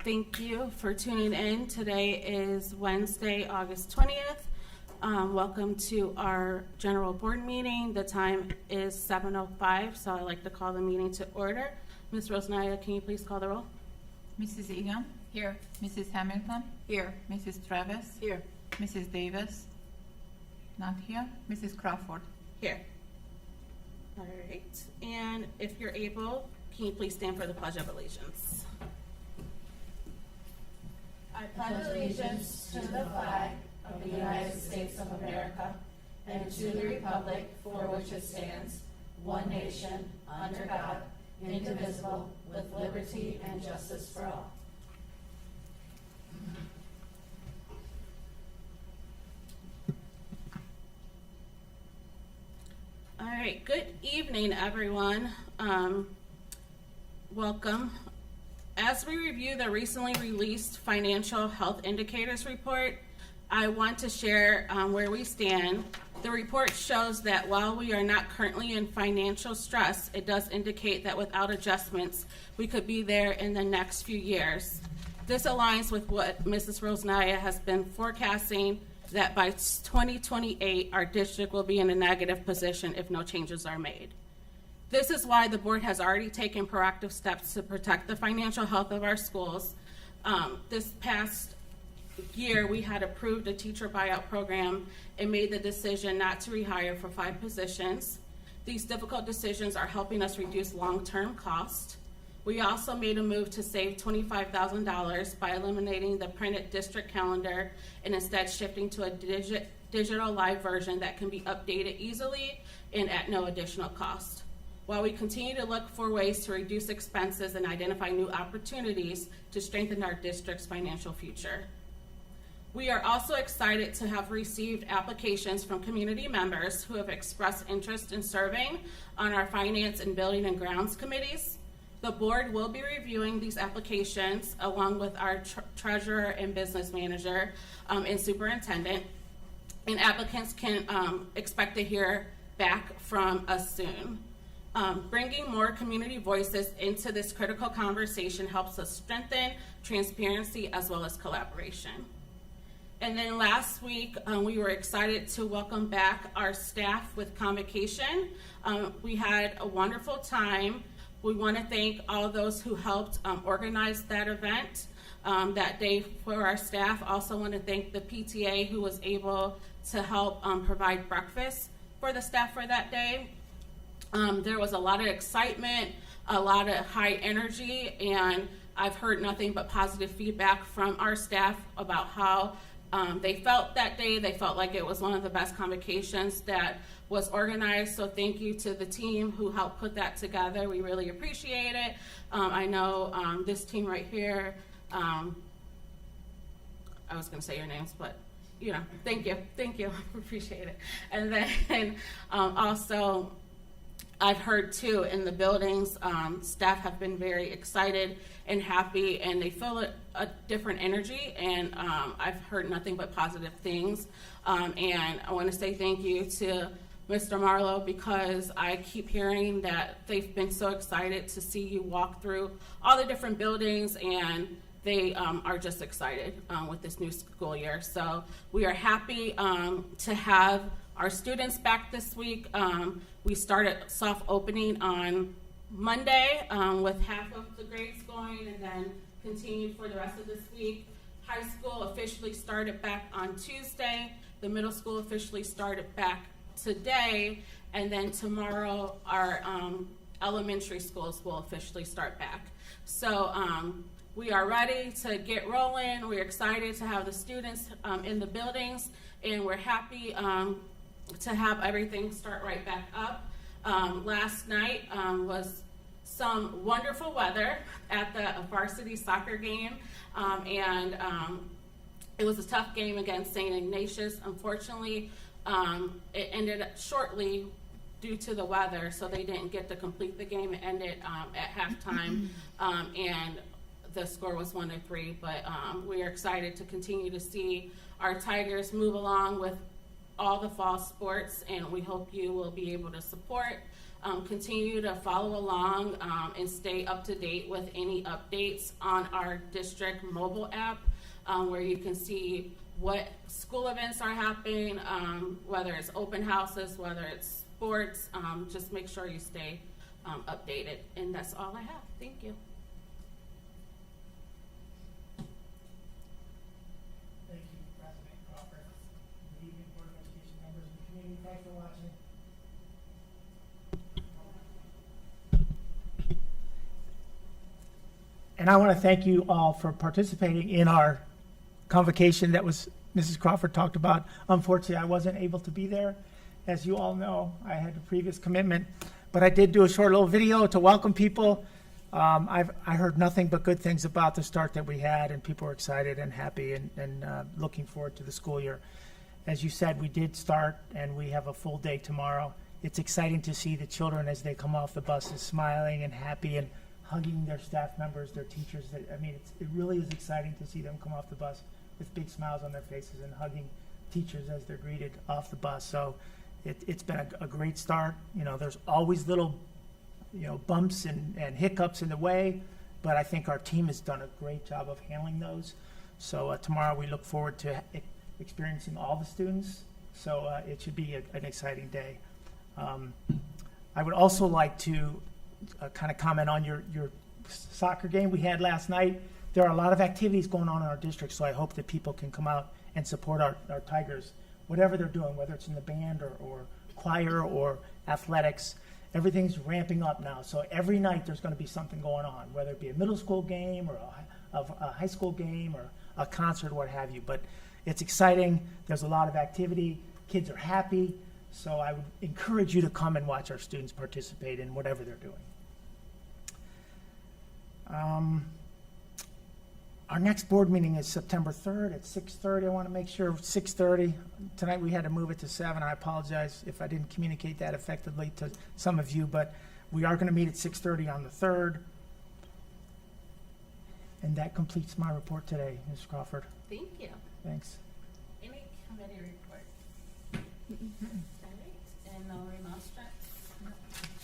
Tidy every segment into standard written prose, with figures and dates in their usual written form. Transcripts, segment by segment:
Thank you for tuning in. Today is Wednesday, August 20th. Welcome to our general board meeting. The time is 7:05, so I'd like to call the meeting to order. Ms. Rosenaya, can you please call the roll? Mrs. Egan? Here. Mrs. Hamilton? Here. Mrs. Travis? Here. Mrs. Davis? Not here. Mrs. Crawford? Here. All right, and if you're able, can you please stand for the Pledge of Allegiance? I pledge allegiance to the flag of the United States of America and to the republic for which it stands, one nation, under God, indivisible, with liberty and justice for all. All right, good evening, everyone. Welcome. As we review the recently released Financial Health Indicators Report, I want to share where we stand. The report shows that while we are not currently in financial stress, it does indicate that without adjustments, we could be there in the next few years. This aligns with what Mrs. Rosenaya has been forecasting, that by 2028, our district will be in a negative position if no changes are made. This is why the board has already taken proactive steps to protect the financial health of our schools. This past year, we had approved a teacher buyout program and made the decision not to rehire for 5 positions. These difficult decisions are helping us reduce long-term cost. We also made a move to save $25,000 by eliminating the printed district calendar and instead shifting to a digital live version that can be updated easily and at no additional cost. While we continue to look for ways to reduce expenses and identify new opportunities to strengthen our district's financial future. We are also excited to have received applications from community members who have expressed interest in serving on our finance and building and grounds committees. The board will be reviewing these applications along with our treasurer and business manager and superintendent, and applicants can expect to hear back from us soon. Bringing more community voices into this critical conversation helps us strengthen transparency as well as collaboration. And then last week, we were excited to welcome back our staff with convocation. We had a wonderful time. We want to thank all those who helped organize that event that day for our staff. Also want to thank the PTA who was able to help provide breakfast for the staff for that day. There was a lot of excitement, a lot of high energy, and I've heard nothing but positive feedback from our staff about how they felt that day. They felt like it was one of the best convocations that was organized, so thank you to the team who helped put that together. We really appreciate it. I know this team right here, I was going to say your names, but you know, thank you, appreciate it. And then also, I've heard too in the buildings, staff have been very excited and happy, and they feel a different energy, and I've heard nothing but positive things. And I want to say thank you to Mr. Marlowe, because I keep hearing that they've been so excited to see you walk through all the different buildings, and they are just excited with this new school year. So we are happy to have our students back this week. We started soft opening on Monday with half of the grades going, and then continued for the rest of this week. High school officially started back on Tuesday. The middle school officially started back today, and then tomorrow our elementary schools will officially start back. So we are ready to get rolling. We're excited to have the students in the buildings, and we're happy to have everything start right back up. Last night was some wonderful weather at the varsity soccer game, and it was a tough game against St. Ignatius. Unfortunately, it ended up shortly due to the weather, so they didn't get to complete the game. It ended at halftime, and the score was 1-3, but we are excited to continue to see our Tigers move along with all the fall sports, and we hope you will be able to support Continue to follow along and stay up to date with any updates on our district mobile app, where you can see what school events are happening, whether it's open houses, whether it's sports. Just make sure you stay updated. And that's all I have. Thank you. Thank you, President Crawford. Good evening, Board of Education members and community. Thanks for watching. And I want to thank you all for participating in our convocation that was Mrs. Crawford talked about. Unfortunately, I wasn't able to be there. As you all know, I had a previous commitment, but I did do a short little video to welcome people. I heard nothing but good things about the start that we had, and people were excited and happy and looking forward to the school year. As you said, we did start, and we have a full day tomorrow. It's exciting to see the children as they come off the buses smiling and happy and hugging their staff members, their teachers. I mean, it really is exciting to see them come off the bus with big smiles on their faces and hugging teachers as they're greeted off the bus. So it's been a great start. You know, there's always little, bumps and hiccups in the way, but I think our team has done a great job of handling those. So tomorrow we look forward to experiencing all the students. So it should be an exciting day. I would also like to kind of comment on your soccer game we had last night. There are a lot of activities going on in our district, so I hope that people can come out and support our Tigers, whatever they're doing, whether it's in the band or choir or athletics. Everything's ramping up now, so every night there's going to be something going on, whether it be a middle school game or a high school game or a concert, what have you. But it's exciting. There's a lot of activity. Kids are happy. So I would encourage you to come and watch our students participate in whatever they're doing. Our next board meeting is September 3rd at 6:30. I want to make sure 6:30. Tonight we had to move it to 7. I apologize if I didn't communicate that effectively to some of you, but we are going to meet at 6:30 on the 3rd. And that completes my report today, Ms. Crawford. Thank you. Thanks. Any committee report? All right, and no remonstrance?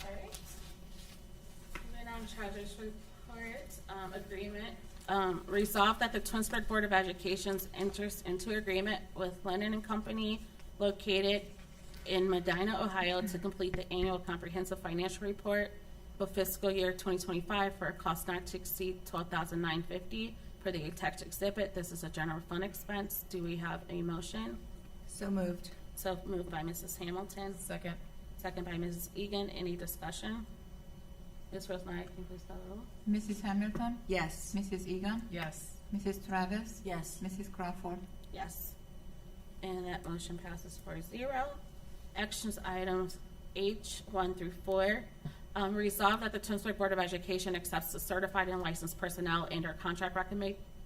All right. Moving on, treasurer's report, agreement. Resolved that the Twinsburg Board of Education's enters into agreement with Lennon and Company located in Medina, Ohio to complete the annual comprehensive financial report for fiscal year 2025 for a cost not to exceed $12,950 for the attached exhibit. This is a general fund expense. Do we have a motion? So moved. So moved by Mrs. Hamilton, Second. second by Mrs. Egan. Any discussion? Ms. Rosemary, can you please call the roll? Mrs. Hamilton? Yes. Mrs. Egan? Yes. Mrs. Travis? Yes. Mrs. Crawford? Yes. And that motion passes 4-0. Actions items H 1 through 4. Resolved that the Twinsburg Board of Education accepts the certified and licensed personnel and/or contract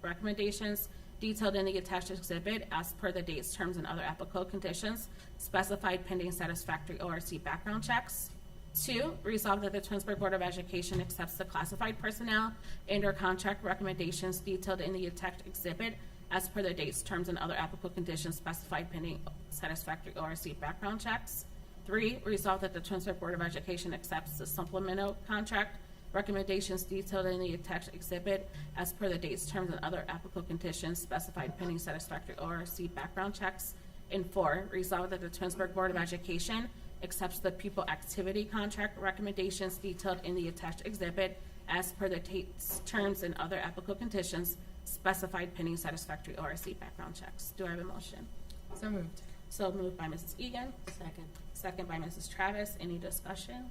recommendations detailed in the attached exhibit as per the dates, terms, and other applicable conditions specified pending satisfactory ORC background checks. 2, resolved that the Twinsburg Board of Education accepts the classified personnel and/or contract recommendations detailed in the attached exhibit as per the dates, terms, and other applicable conditions specified pending satisfactory ORC background checks. 3, resolved that the Twinsburg Board of Education accepts the supplemental contract recommendations detailed in the attached exhibit as per the dates, terms, and other applicable conditions specified pending satisfactory ORC background checks. And 4, resolved that the Twinsburg Board of Education accepts the pupil activity contract recommendations detailed in the attached exhibit as per the dates, terms, and other applicable conditions specified pending satisfactory ORC background checks. Do I have a motion? So moved. So moved by Mrs. Egan, Second. second by Mrs. Travis. Any discussion?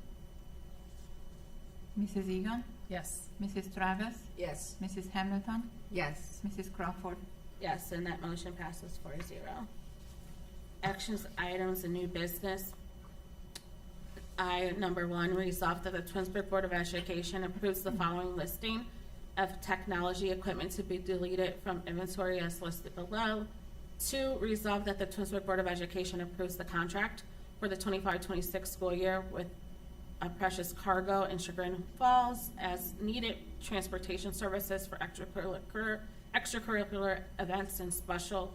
Mrs. Egan? Yes. Mrs. Travis? Yes. Mrs. Hamilton? Yes. Mrs. Crawford? Yes, and that motion passes 4-0. Actions items and new business. Number 1, resolved that the Twinsburg Board of Education approves the following listing of technology equipment to be deleted from inventory as listed below. 2, resolved that the Twinsburg Board of Education approves the contract for the 25-26 school year with Precious Cargo in Chagrin Falls as needed transportation services for extracurricular events and special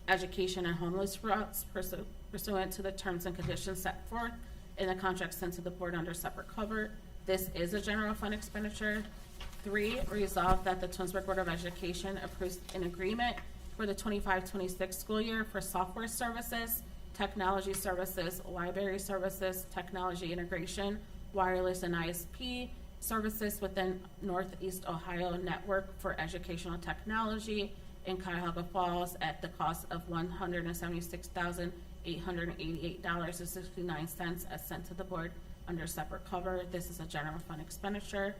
education and homeless routes pursuant to the terms and conditions set forth and the contract sent to the board under separate cover. This is a general fund expenditure. 3, resolve that the Twinsburg Board of Education approves an agreement for the 25-26 school year for software services, technology services, library services, technology integration, wireless and ISP services within Northeast Ohio Network for Educational Technology in Cuyahoga Falls at the cost of $176,888.69 as sent to the board under separate cover. This is a general fund expenditure.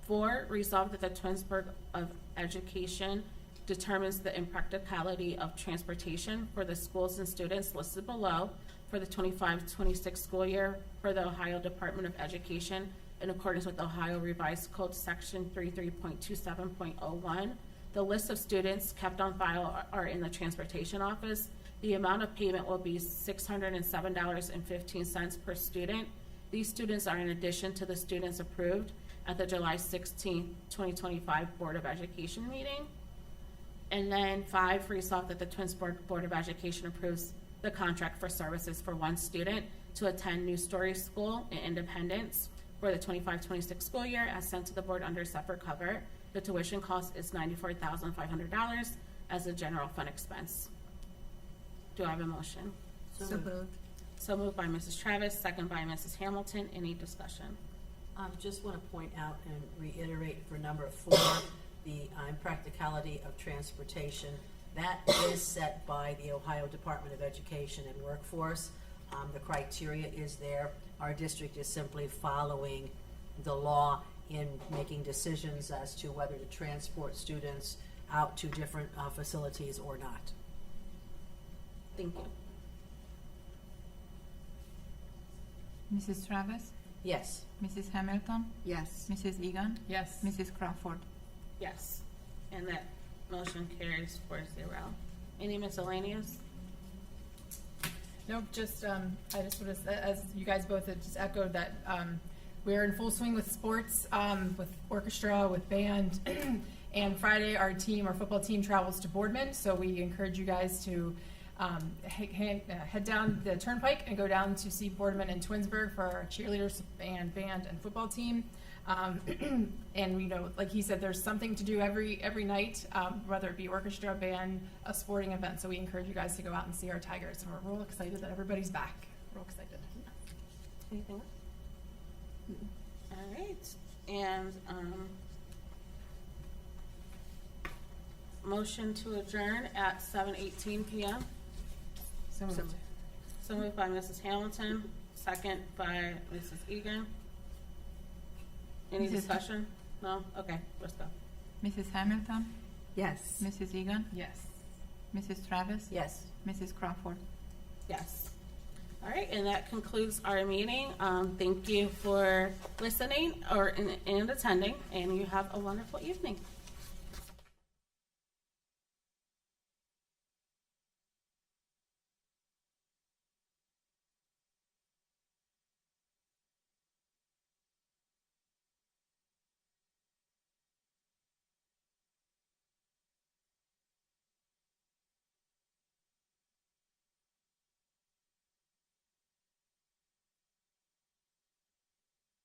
4, resolve that the Twinsburg of Education determines the impracticality of transportation for the schools and students listed below for the 25-26 school year for the Ohio Department of Education in accordance with Ohio Revised Code Section 33.27.01. The list of students kept on file are in the transportation office. The amount of payment will be $607.15 per student. These students are in addition to the students approved at the July 16, 2025 Board of Education meeting. And then 5, resolve that the Twinsburg Board of Education approves the contract for services for 1 student to attend New Story School in Independence for the 25-26 school year as sent to the board under separate cover. The tuition cost is $94,500 as a general fund expense. Do I have a motion? So moved. So moved by Mrs. Travis, second by Mrs. Hamilton. Any discussion? Just want to point out and reiterate for number 4, the impracticality of transportation. That is set by the Ohio Department of Education and Workforce. The criteria is there. Our district is simply following the law in making decisions as to whether to transport students out to different facilities or not. Thank you. Mrs. Travis, Yes. Mrs. Hamilton, Yes. Mrs. Egan, Yes. Mrs. Crawford. Yes. And that motion carries 4-0. Any miscellaneous? Nope, just, I just would have, as you guys both had just echoed, that we're in full swing with sports, with orchestra, with band. And Friday, our football team travels to Boardman, so we encourage you guys to head down the turnpike and go down to see Boardman and Twinsburg for our cheerleaders and band and football team. And you know, like he said, there's something to do every night, whether it be orchestra, band, a sporting event. So we encourage you guys to go out and see our Tigers, and we're real excited that everybody's back. Real excited. Anything else? All right. And motion to adjourn at 7:18 p.m. So moved. So moved by Mrs. Hamilton, second by Mrs. Egan. Any Mrs. discussion? No? Okay, let's go. Mrs. Hamilton, Yes. Mrs. Egan, Yes. Mrs. Travis, Yes. Mrs. Crawford. Yes. All right, and that concludes our meeting. Thank you for listening and attending, and you have a wonderful evening.